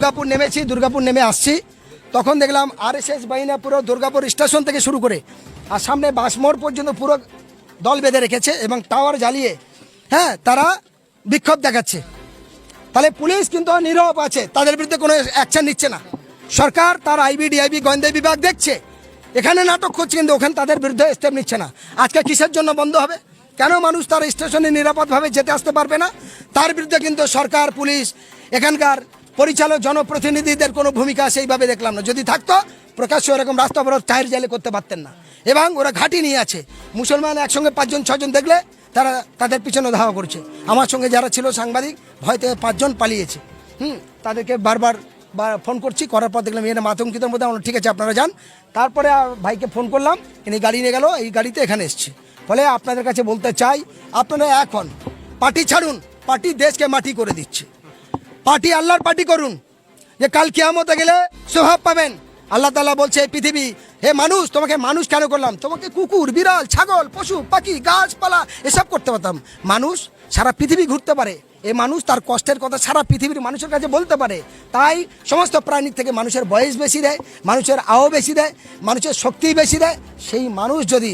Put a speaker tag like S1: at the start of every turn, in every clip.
S1: দুর্গাপুর নেমেছি, দুর্গাপুর নেমে আসছি, তখন দেখলাম আরএসএস বাহিনী পুরো দুর্গাপুর স্টেশন থেকে শুরু করে আর সামনে বাসমোড় পর্যন্ত পুরো দল বেঁধে রেখেছে এবং টাওয়ার জ্বালিয়ে তারা বিক্ষোভ দেখাচ্ছে। তাহলে পুলিশ কিন্তু নীরব আছে, তাদের বিরুদ্ধে কোনো অ্যাকশন নিচ্ছে না। সরকার তার আইবি ডিআইবি গোয়েন্দা বিভাগ দেখছে, এখানে নাটক করছে, কিন্তু ওখানে তাদের বিরুদ্ধে স্টেপ নিচ্ছে না। আজকে কিসের জন্য বন্ধ হবে? কেন মানুষ তার স্টেশনে নিরাপদভাবে যেতে আসতে পারবে না? তার বিরুদ্ধে কিন্তু সরকার, পুলিশ, এখানকার পরিচালক, জনপ্রতিনিধিদের কোনো ভূমিকা সেইভাবে দেখলাম না। যদি থাকতো প্রকাশ্য এরকম রাস্তা অবরোধ টায়ার জ্বালে করতে পারতেন না। এবং ওরা ঘাঁটি নিয়ে আছে, মুসলমান একসঙ্গে 5 জন 6 জন দেখলে তারা তাদের পিছনে ধাওয়া করছে। আমার সঙ্গে যারা ছিল সাংবাদিক, ভয় থেকে 5 জন পালিয়েছে। তাদেরকে বারবার ফোন করছি, করার পর দেখলাম এখানে আতঙ্কিতের মধ্যে। আমরা ঠিক আছে আপনারা যান। তারপরে ভাইকে ফোন করলাম, ইনি গাড়ি নিয়ে গেল, এই গাড়িতে এখানে এসছি। ফলে আপনাদের কাছে বলতে চাই, আপনারা এখন পার্টি ছাড়ুন, পার্টি দেশকে মাটি করে দিচ্ছে। পার্টি আল্লাহর পার্টি করুন, যে কাল কিয়ামতে গেলে স্বভাব পাবেন। আল্লাহ তাআলা বলছে এই পৃথিবী, হে মানুষ, তোমাকে মানুষ কেন করলাম? তোমাকে কুকুর, বিড়াল, ছাগল, পশু পাখি, গাছপালা এসব করতে পারতাম। মানুষ সারা পৃথিবী ঘুরতে পারে, এই মানুষ তার কষ্টের কথা সারা পৃথিবীর মানুষের কাছে বলতে পারে। তাই সমস্ত প্রাণীর থেকে মানুষের বয়স বেশি দেয়, মানুষের আও বেশি দেয়, মানুষের শক্তি বেশি দেয়। সেই মানুষ যদি,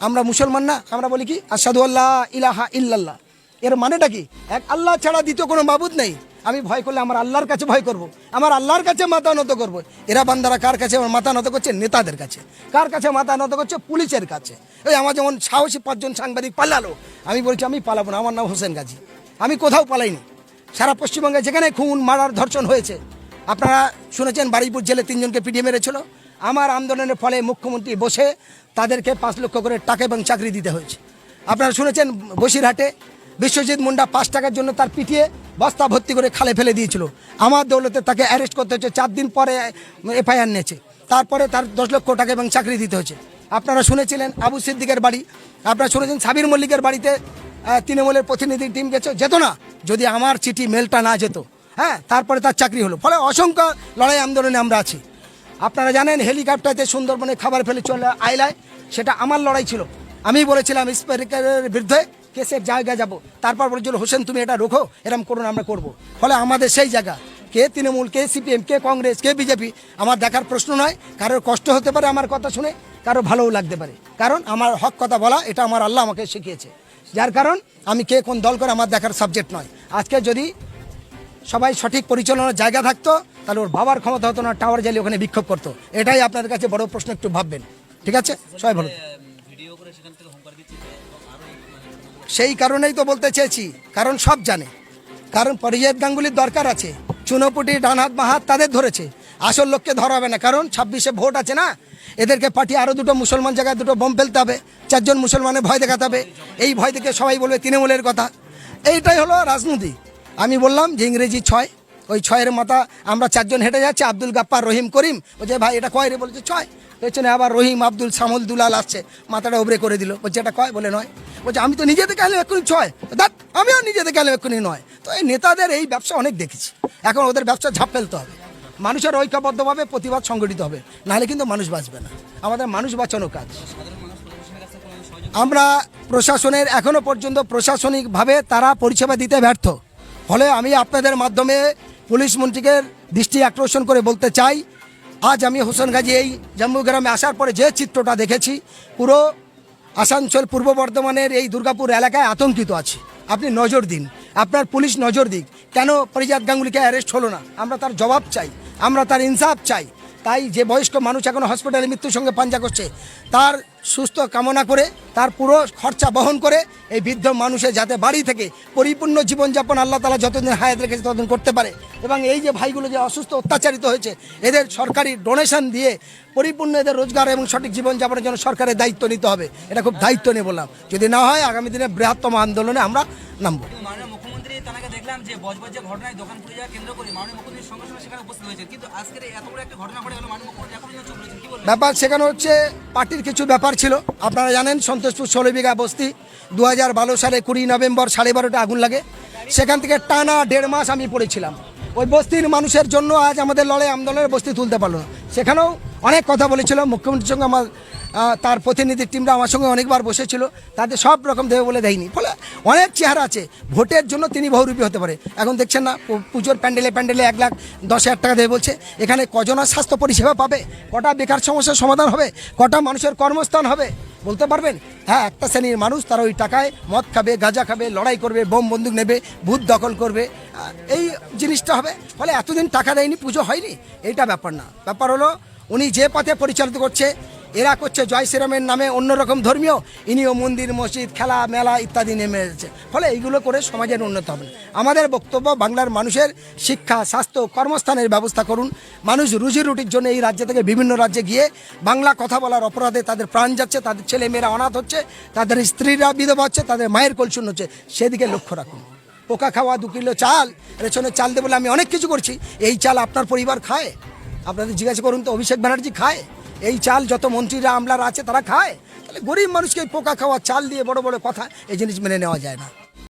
S1: আমরা মুসলমান না, আমরা বলি কি আশহাদু আল্লা ইলাহা ইল্লাল্লাহ, এর মানেটা কি? এক আল্লাহ ছাড়া দ্বিতীয় কোনো মাবুদ নেই। আমি ভয় করলে আমার আল্লাহর কাছে ভয় করব, আমার আল্লাহর কাছে মাথা নত করব। এরা বান্দারা কার কাছে মাথা নত করছে? নেতাদের কাছে। কার কাছে মাথা নত করছে? পুলিশের কাছে। ওই আমার যেমন সাহসী 5 জন সাংবাদিক পালালো, আমি বলছি আমি পালাবো না, আমার নাম হোসেন গাজী, আমি কোথাও পালাইনি। সারা পশ্চিমবঙ্গে যেখানে খুন, মারার, ধর্ষণ হয়েছে, আপনারা শুনেছেন বারুইপুর জেলে 3 জনকে পিটিয়ে মেরেছিল। আমার আন্দোলনের ফলে মুখ্যমন্ত্রী বসে তাদেরকে 5 লক্ষ করে টাকা এবং চাকরি দিতে হয়েছে। আপনারা শুনেছেন বসিরহাটে বিশ্বজিৎ মুন্ডা 5 টাকার জন্য তার পিটিয়ে বস্তা ভর্তি করে খালে ফেলে দিয়েছিল। আমার দৌলতে তাকে অ্যারেস্ট করতে হচ্ছে, 4 দিন পরে এফআইআর নিয়েছে। তারপরে তার 10 লক্ষ টাকা এবং চাকরি দিতে হয়েছে। আপনারা শুনেছিলেন আবু সিদ্দিকের বাড়ি, আপনারা শুনেছেন সাবির মল্লিকের বাড়িতে তৃণমূলের প্রতিনিধি টিম যেত না, যদি আমার চিঠি মেলটা না যেত। তারপরে তার চাকরি হলো। ফলে অসংখ্য লড়াই আন্দোলনে আমরা আছি। আপনারা জানেন হেলিকপ্টারতে সুন্দরবনে খাবার ফেলে চলে আইলায়, সেটা আমার লড়াই ছিল। আমি বলেছিলাম স্পিকারের বিরুদ্ধে কেসের জায়গায় যাব। তারপর বলেছিল হোসেন তুমি এটা রোখো, এরকম করুন, আমরা করব। ফলে আমাদের সেই জায়গা, কে তৃণমূল, কে সিপিএম, কে কংগ্রেস, কে বিজেপি, আমার দেখার প্রশ্ন নয়। কারোর কষ্ট হতে পারে আমার কথা শুনে, কারো ভালোও লাগতে পারে, কারণ আমার হক কথা বলা এটা আমার আল্লাহ আমাকে শিখিয়েছে। যার কারণ আমি কে কোন দল করে আমার দেখার সাবজেক্ট নয়। আজকে যদি সবাই সঠিক পরিচালনার জায়গা থাকতো, তাহলে ওর বাবার ক্ষমতা হতো না টাওয়ার জ্বালিয়ে ওখানে বিক্ষোভ করতো। এটাই আপনাদের কাছে বড় প্রশ্ন, একটু ভাববেন। ঠিক আছে, সবাই ভালো। সেই কারণেই তো বলতে চেয়েছি, কারণ সব জানে, কারণ পরিজাত গাঙ্গুলির দরকার আছে। চুনোপুটি, ডানহাত বাহাত তাদের ধরেছে, আসল লোককে ধরা হবে না। কারণ 26-এ ভোট আছে না, এদেরকে পাঠিয়ে আরও 2 মুসলমান জায়গায় 2 বোম ফেলতে হবে, 4 জন মুসলমানের ভয় দেখাতে হবে। এই ভয় থেকে সবাই বলবে তৃণমূলের কথা। এইটাই হলো রাজনীতি। আমি বললাম যে ইংরেজি 6, ওই 6-এর মাথা আমরা 4 জন হেঁটে যাচ্ছি, আব্দুল গাপ্পার, রহিম, করিম। বলছে ভাই এটা কয় রে? বলছে 6। পেছনে আবার রহিম, আব্দুল, সামল, দুলাল আসছে, মাথাটা উবরে করে দিল। বলছে এটা কয়? বলে 9। বলছে আমি তো নিজে থেকে আনলাম এক্ষুনি 6। দেখ আমিও নিজে থেকে আনলাম এক্ষুনি 9। তো এই নেতাদের এই ব্যবসা অনেক দেখেছি। এখন ওদের ব্যবসা ঝাঁপ ফেলতে হবে, মানুষের ঐক্যবদ্ধভাবে প্রতিবাদ সংগঠিত হবে, নাহলে কিন্তু মানুষ বাঁচবে না। আমাদের মানুষ বাঁচানো কাজ। আমরা প্রশাসনের এখনো পর্যন্ত প্রশাসনিকভাবে তারা পরিষেবা দিতে ব্যর্থ। ফলে আমি আপনাদের মাধ্যমে পুলিশ মন্ত্রীকে দৃষ্টি আকর্ষণ করে বলতে চাই, আজ আমি হোসেন গাজী এই জম্মুগ্রামে আসার পরে যে চিত্রটা দেখেছি, পুরো আসানসোল, পূর্ব বর্ধমানের এই দুর্গাপুর এলাকায় আতঙ্কিত আছে। আপনি নজর দিন, আপনার পুলিশ নজর দিক, কেন পরিজাত গাঙ্গুলিকে অ্যারেস্ট হলো না? আমরা তার জবাব চাই, আমরা তার ইনসাফ চাই। তাই যে বয়স্ক মানুষ এখন হসপিটালে মৃত্যুর সঙ্গে পাঞ্জা করছে, তার সুস্থ কামনা করে তার পুরো খরচা বহন করে এই বৃদ্ধ মানুষের যাতে বাড়ি থেকে পরিপূর্ণ জীবনযাপন আল্লাহ তাআলা যতদিন হায়াত রেখেছে ততদিন করতে পারে। এবং এই যে ভাইগুলো যে অসুস্থ, অত্যাচারিত হয়েছে, এদের সরকারি ডোনেশন দিয়ে পরিপূর্ণ এদের রোজগার এবং সঠিক জীবনযাপনের জন্য সরকারের দায়িত্ব নিতে হবে। এটা খুব দায়িত্ব নিয়ে বললাম। যদি না হয় আগামী দিনে বৃহত্তম আন্দোলনে আমরা নামবো।
S2: দেখলাম যে বজবজে ঘটনায় দোকান পুড়ে যাওয়া কেন্দ্র করে মাননীয় মুখ্যমন্ত্রী সঙ্গে সঙ্গে সেখানে উপস্থিত হয়েছে, কিন্তু আজকের এত বড় একটা ঘটনা ঘটে গেল, মাননীয় মুখ্যমন্ত্রী এখন চুপ রয়েছেন, কি বলবেন?
S1: ব্যাপার সেখানে হচ্ছে পার্টির কিছু ব্যাপার ছিল। আপনারা জানেন সন্তোষপুর 16 বিঘা বস্তি 2012 সালে 20 নভেম্বর 12:30 আগুন লাগে। সেখান থেকে টানা 1.5 মাস আমি পড়েছিলাম। ওই বস্তির মানুষের জন্য আজ আমাদের লড়াই আন্দোলনের বস্তি তুলতে পারলো না। সেখানেও অনেক কথা বলেছিল মুখ্যমন্ত্রীর সঙ্গে আমার তার প্রতিনিধির টিমরা আমার সঙ্গে অনেকবার বসেছিল, তাদের সব রকম দেবে বলে দেয়নি। ফলে অনেক চেহারা আছে, ভোটের জন্য তিনি বহুরূপী হতে পারে। এখন দেখছেন না পুজোর প্যান্ডেলে 1,10,000 টাকা দেবে বলছে, এখানে কজনা স্বাস্থ্য পরিষেবা পাবে, কটা বেকার সমস্যার সমাধান হবে, কটা মানুষের কর্মস্থান হবে বলতে পারবেন? হ্যাঁ, একটা শ্রেণীর মানুষ তারা ওই টাকায় মদ খাবে, গাঁজা খাবে, লড়াই করবে, বোম বন্দুক নেবে, ভূত দখল করবে, এই জিনিসটা হবে। ফলে এতদিন টাকা দেয়নি, পুজো হয়নি, এইটা ব্যাপার না। ব্যাপার হলো উনি যে পথে পরিচালিত করছে, এরা করছে জয় শ্রীরামের নামে অন্যরকম ধর্মীয়, ইনিও মন্দির মসজিদ খেলা মেলা ইত্যাদি নেমে এসেছে। ফলে এইগুলো করে সমাজের উন্নতি হবে না। আমাদের বক্তব্য, বাংলার মানুষের শিক্ষা, স্বাস্থ্য, কর্মস্থানের ব্যবস্থা করুন। মানুষ রুজি রুটির জন্য এই রাজ্য থেকে বিভিন্ন রাজ্যে গিয়ে বাংলা কথা বলার অপরাধে তাদের প্রাণ যাচ্ছে, তাদের ছেলেমেয়েরা অনাথ হচ্ছে, তাদের স্ত্রীরা বিধবা হচ্ছে, তাদের মায়ের কলসুন হচ্ছে, সেদিকে লক্ষ্য রাখুন। পোকা খাওয়া 2 কিলো চাল, রেশনের চাল দেবো বলে আমি অনেক কিছু করছি, এই চাল আপনার পরিবার খায়? আপনাদের জিজ্ঞাসা করুন তো, অভিষেক ব্যানার্জি খায়? এই চাল যত মন্ত্রীরা আমলারা আছে তারা খায়? তাহলে গরিব মানুষকে এই পোকা খাওয়া চাল দিয়ে বড় বড় কথা, এই জিনিস মেনে নেওয়া যায় না।